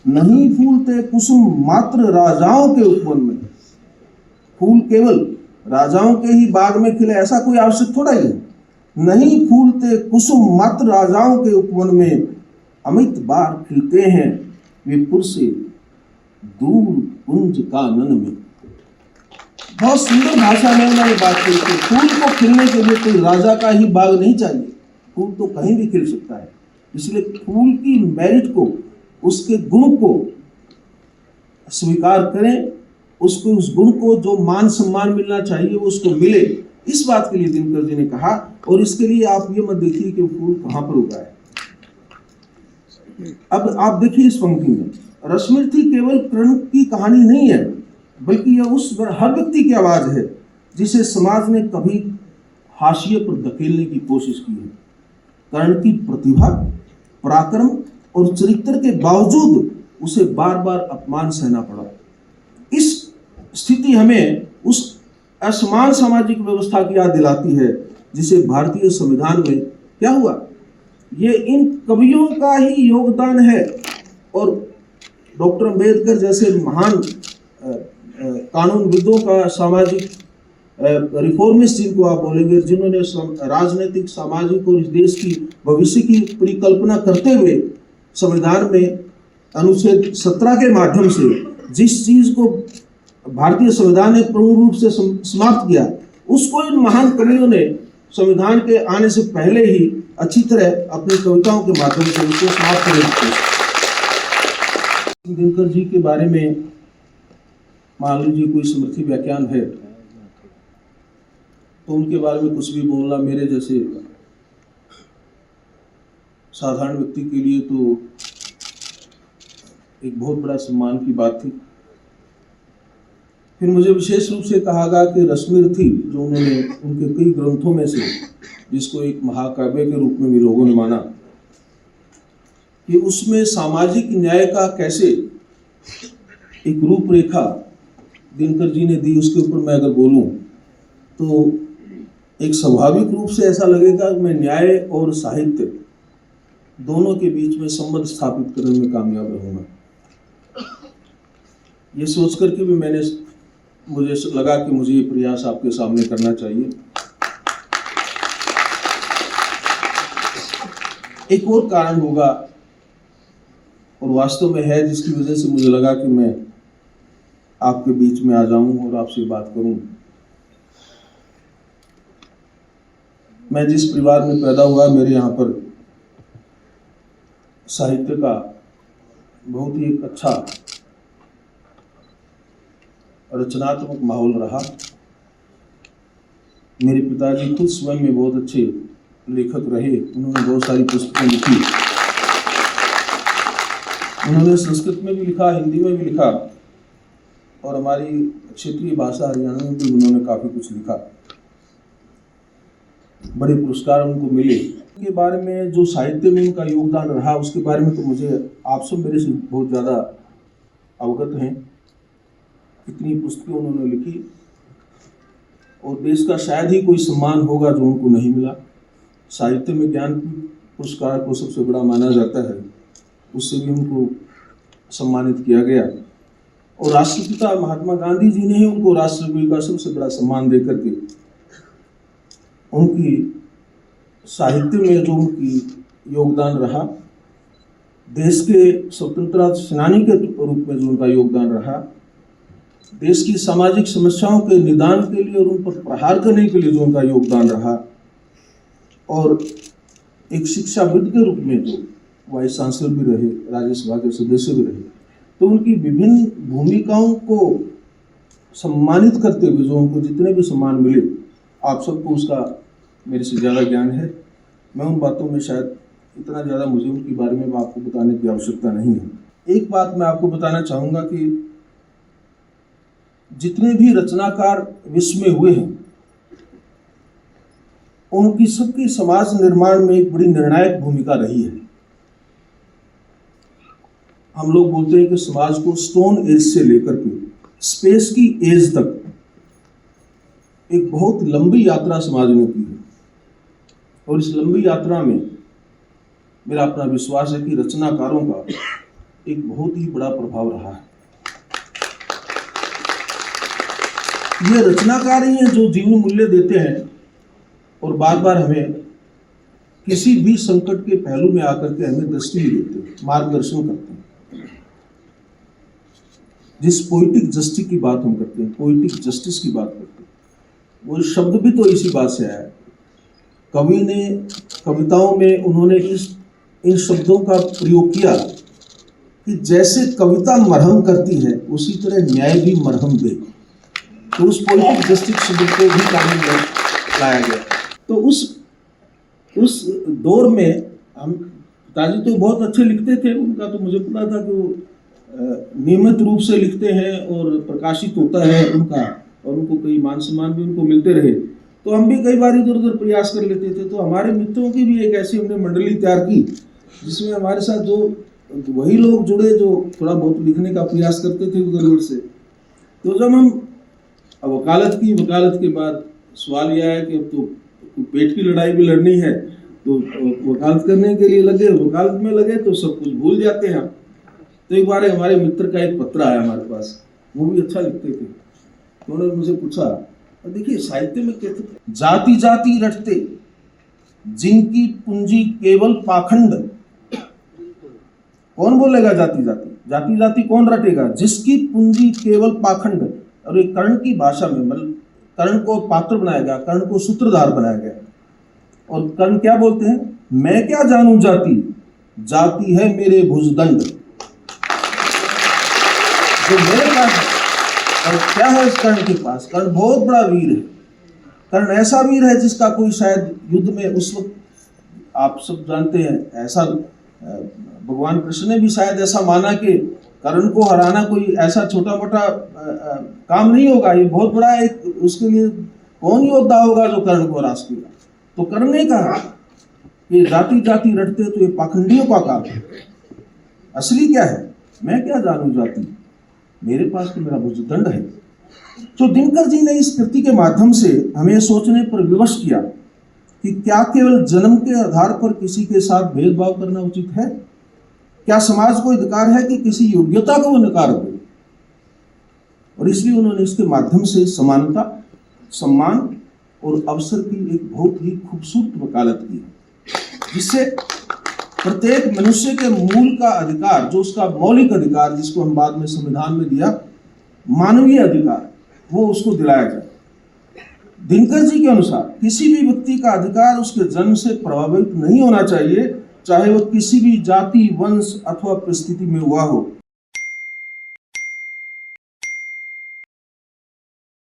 नहीं फूलते कुसुम मात्र राजाओं के उपवन में। फूल केवल राजाओं के ही बाग में खिले ऐसा कोई आवश्यक थोड़ा ही है। नहीं फूलते कुसुम मात्र राजाओं के उपवन में, अमित बार खिलते हैं विपुर से दूर कुंज कानन में। बहुत सुंदर भाषा में उन्होंने बात की कि फूल को खिलने के लिए कोई राजा का ही बाग नहीं चाहिए, फूल तो कहीं भी खिल सकता है। इसलिए फूल की मेरिट को, उसके गुण को स्वीकार करें, उसको, उस गुण को जो मान सम्मान मिलना चाहिए वो उसको मिले, इस बात के लिए दिनकर जी ने कहा। और इसके लिए आप ये मत देखिए कि फूल कहाँ पर उगा है। अब आप देखिए इस पंक्ति में, रश्मिरथी केवल कर्ण की कहानी नहीं है, बल्कि यह उस हर व्यक्ति की आवाज है जिसे समाज ने कभी हाशिए पर धकेलने की कोशिश की है। कर्ण की प्रतिभा, पराक्रम और चरित्र के बावजूद उसे बार बार अपमान सहना पड़ा। इस स्थिति हमें उस असमान सामाजिक व्यवस्था की याद दिलाती है जिसे भारतीय संविधान में क्या हुआ, ये इन कवियों का ही योगदान है। और डॉक्टर अम्बेडकर जैसे महान कानूनविदों का, सामाजिक रिफॉर्मिस्ट जिनको आप बोलेंगे, जिन्होंने राजनीतिक, सामाजिक और इस देश की भविष्य की परिकल्पना करते हुए संविधान में अनुच्छेद 17 के माध्यम से जिस चीज को भारतीय संविधान ने पूर्ण रूप से समाप्त किया, उसको इन महान कवियों ने संविधान के आने से पहले ही अच्छी तरह अपनी कविताओं के माध्यम से उसको समाप्त कर दिया। दिनकर जी के बारे में मान लीजिए कोई स्मृति व्याख्यान है तो उनके बारे में कुछ भी बोलना मेरे जैसे साधारण व्यक्ति के लिए तो एक बहुत बड़ा सम्मान की बात थी। फिर मुझे विशेष रूप से कहा गया कि रश्मिरथी जो उन्होंने उनके कई ग्रंथों में से, जिसको एक महाकाव्य के रूप में भी लोगों ने माना, कि उसमें सामाजिक न्याय का कैसे एक रूपरेखा दिनकर जी ने दी, उसके ऊपर मैं अगर बोलूं तो एक स्वाभाविक रूप से ऐसा लगेगा कि मैं न्याय और साहित्य दोनों के बीच में संबंध स्थापित करने में कामयाब रहूंगा। ये सोच करके भी मुझे लगा कि मुझे ये प्रयास आपके सामने करना चाहिए। एक और कारण होगा और वास्तव में है, जिसकी वजह से मुझे लगा कि मैं आपके बीच में आ जाऊं और आपसे बात करूं। मैं जिस परिवार में पैदा हुआ, मेरे यहाँ पर साहित्य का बहुत ही एक अच्छा रचनात्मक माहौल रहा। मेरे पिताजी खुद स्वयं में बहुत अच्छे लेखक रहे, उन्होंने बहुत सारी पुस्तकें लिखी। उन्होंने संस्कृत में भी लिखा, हिंदी में भी लिखा और हमारी क्षेत्रीय भाषा हरियाणा में भी उन्होंने काफ़ी कुछ लिखा। बड़े पुरस्कार उनको मिले। के बारे में जो साहित्य में उनका योगदान रहा उसके बारे में तो मुझे आप सब मेरे से बहुत ज़्यादा अवगत हैं। इतनी पुस्तकें उन्होंने लिखी और देश का शायद ही कोई सम्मान होगा जो उनको नहीं मिला। साहित्य में ज्ञान पुरस्कार को सबसे बड़ा माना जाता है, उससे भी उनको सम्मानित किया गया। और राष्ट्रपिता महात्मा गांधी जी ने ही उनको राष्ट्रपति का सबसे बड़ा सम्मान देकर के उनकी साहित्य में जो उनकी योगदान रहा, देश के स्वतंत्रता सेनानी के रूप में जो उनका योगदान रहा, देश की सामाजिक समस्याओं के निदान के लिए और उन पर प्रहार करने के लिए जो उनका योगदान रहा, और एक शिक्षाविद के रूप में जो वाइस चांसलर भी रहे, राज्यसभा के सदस्य भी रहे, तो उनकी विभिन्न भूमिकाओं को सम्मानित करते हुए जो उनको जितने भी सम्मान मिले, आप सबको उसका मेरे से ज़्यादा ज्ञान है। मैं उन बातों में शायद इतना ज़्यादा मुझे उनके बारे में आपको बताने की आवश्यकता नहीं है। एक बात मैं आपको बताना चाहूँगा कि जितने भी रचनाकार विश्व में हुए हैं, उनकी सबकी समाज निर्माण में एक बड़ी निर्णायक भूमिका रही है। हम लोग बोलते हैं कि समाज को स्टोन एज से लेकर के स्पेस की एज तक एक बहुत लंबी यात्रा समाज ने की है, और इस लंबी यात्रा में मेरा अपना विश्वास है कि रचनाकारों का एक बहुत ही बड़ा प्रभाव रहा है। ये रचनाकार ही हैं जो जीवन मूल्य देते हैं और बार बार हमें किसी भी संकट के पहलू में आकर के हमें दृष्टि देते हैं, मार्गदर्शन करते हैं। जिस पोइटिक जस्टिस की बात हम करते हैं, पोइटिक जस्टिस की बात करते हैं, वो शब्द भी तो इसी बात से आया है। कवि ने कविताओं में उन्होंने इन शब्दों का प्रयोग किया कि जैसे कविता मरहम करती है उसी तरह न्याय भी मरहम दे। तो उस पोइटिक जस्टिस शब्द को भी काम में लाया गया। तो उस दौर में हम, पिताजी तो बहुत अच्छे लिखते थे, उनका तो मुझे पता था कि वो नियमित रूप से लिखते हैं और प्रकाशित होता है उनका, और उनको कई मान सम्मान भी उनको मिलते रहे। तो हम भी कई बार इधर उधर प्रयास कर लेते थे। तो हमारे मित्रों की भी एक ऐसी हमने मंडली तैयार की जिसमें हमारे साथ जो वही लोग जुड़े जो थोड़ा बहुत लिखने का प्रयास करते थे उधर उधर से। तो जब हम वकालत के बाद सवाल यह है कि अब तो पेट की लड़ाई भी लड़नी है, तो वकालत करने के लिए लगे, वकालत में लगे तो सब कुछ भूल जाते हैं। तो एक बार हमारे मित्र का एक पत्र आया हमारे पास, वो भी अच्छा लिखते थे। तो उन्होंने मुझे पूछा, देखिए साहित्य में कहते थे, जाति जाति रटते जिनकी पूंजी केवल पाखंड। कौन बोलेगा जाति जाति? जाति जाति कौन रटेगा? जिसकी पूंजी केवल पाखंड। और एक कर्ण की भाषा में, मतलब कर्ण को पात्र बनाया गया, कर्ण को सूत्रधार बनाया गया। और कर्ण क्या बोलते हैं? मैं क्या जानूं जाति, जाति है मेरे भुजदंड। तो मेरे पास और क्या है इस कर्ण के पास? कर्ण बहुत बड़ा वीर है। कर्ण ऐसा वीर है जिसका कोई शायद युद्ध में उस वक्त, आप सब जानते हैं, ऐसा भगवान कृष्ण ने भी शायद ऐसा माना कि कर्ण को हराना कोई ऐसा छोटा मोटा काम नहीं होगा, ये बहुत बड़ा एक, उसके लिए कौन योद्धा होगा जो कर्ण को हरा सकेगा। तो कर्ण ने कहा कि जाति जाति रटते तो ये पाखंडियों का काम है, असली क्या है? मैं क्या जानूं जाति, मेरे पास तो मेरा भुजदंड है। तो दिनकर जी ने इस कृति के माध्यम से हमें सोचने पर विवश किया कि क्या केवल जन्म के आधार पर किसी के साथ भेदभाव करना उचित है? क्या समाज को अधिकार है कि किसी योग्यता को वो नकार दे? और इसलिए उन्होंने इसके माध्यम से समानता, सम्मान और अवसर की एक बहुत ही खूबसूरत वकालत की, जिससे प्रत्येक मनुष्य के मूल का अधिकार, जो उसका मौलिक अधिकार, जिसको हम बाद में संविधान में दिया, मानवीय अधिकार, वो उसको दिलाया जाए। दिनकर जी के अनुसार किसी भी व्यक्ति का अधिकार उसके जन्म से प्रभावित नहीं होना चाहिए, चाहे वह किसी भी जाति, वंश अथवा परिस्थिति में हुआ हो।